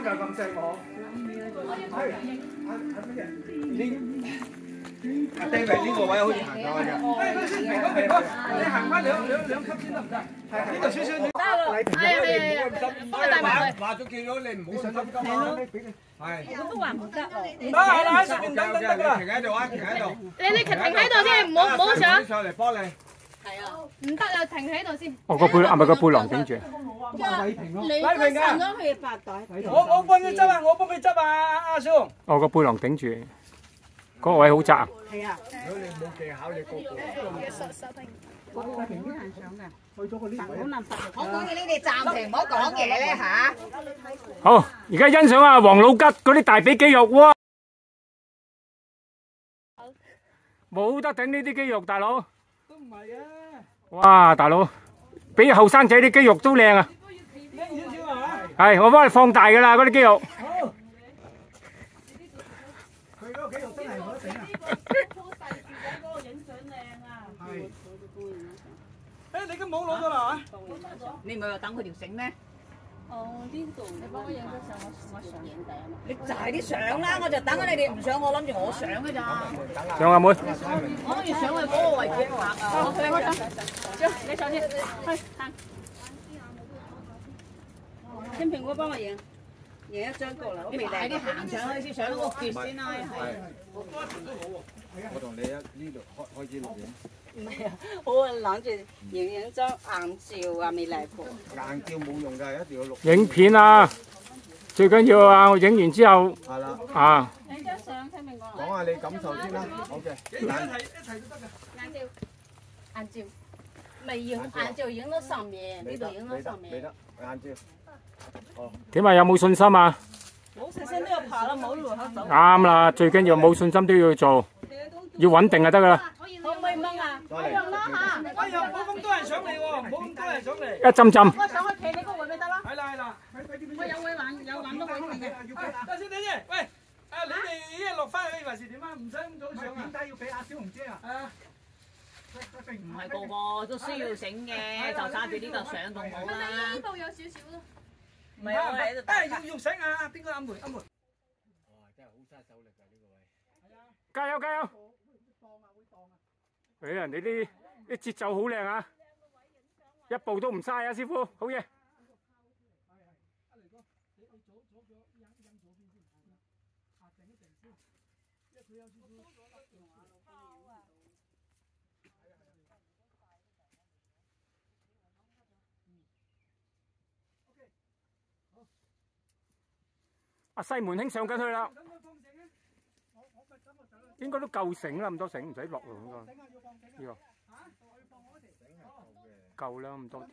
㗎咁錫我。阿丁嚟呢個位好似行咗嘅。你行翻兩級先得唔得？係呢度少少。話咗叫咗你唔好信心㗎嘛。係。我都話唔得喎。得係啦，上面等得㗎。停喺度啊！停喺度。你停喺度先，唔好上。上嚟幫你。係啊。唔得啊！停喺度先。我個背係咪個背囊頂住？禮平咯。你都上咗去發袋。我幫佢執啊！我幫佢執啊！阿叔。我個背囊頂住，嗰個位好窄。係啊。如果你冇技巧，你個禮平啲人上嘅。去咗個呢位。可唔可以你哋暫停唔好講嘢咧嚇？好，而家欣賞下王老吉嗰啲大髀肌肉喎，冇得頂呢啲肌肉，大佬。都唔係啊！哇，大佬，比後生仔啲肌肉都靚啊！靚少少啊！係，我幫你放大㗎啦，嗰啲肌肉。好。佢嗰個肌肉真係冇得頂啊！係。誒，你都冇攞到啦嚇？你唔係話等佢條繩咩？哦，呢度你幫我影咗相，我上影頂。你就係啲相啦，我就等緊你哋唔上，我諗住我上嘅咋。上阿妹。我諗住上去嗰個位置拍啊！你開上，你上先，去行。天平，我幫我影一張過嚟。你快啲行上去先，上嗰個橛先啦。係。我同你呢度開始錄影。唔係啊，我諗住影張硬照啊，未嚟過。硬照冇用㗎，一定要錄。影片啊，最緊要啊！我影完之後。係啦。啊。影張相，聽明講。講下你感受先啦。好嘅。一齊都得㗎。硬照，未影硬照影到上面，呢度影到上面。未得，硬照。哦。點啊？有冇信心啊？冇信心都要爬啦，冇路口走。啱啦，最緊要冇信心都要做，要穩定就得㗎啦。可唔可以掹啊？再嚟。哎呀，唔好咁多人上嚟喎，唔好咁多人上嚟。一浸浸。我上去企你個位咪得啦。係啦係啦。我有位玩，有玩到位嘅。等先等先，喂，你哋一日落翻去還是點啊？唔使咁早上啊？點解要俾阿小紅姐啊？唔係個個都需要繩嘅，就揸住呢個相仲好啦。呢度有少少咯。唔係我喺度。要用繩啊！邊個阿梅？哇，真係好嘥手力㗎呢個位。係啊。加油加油！誒，人哋啲節奏好靚啊！一步都唔嘥啊，師傅，好嘢！阿西門兄上緊去啦，應該都夠繩啦，咁多繩唔使落喎應該。呢個夠啦，咁多。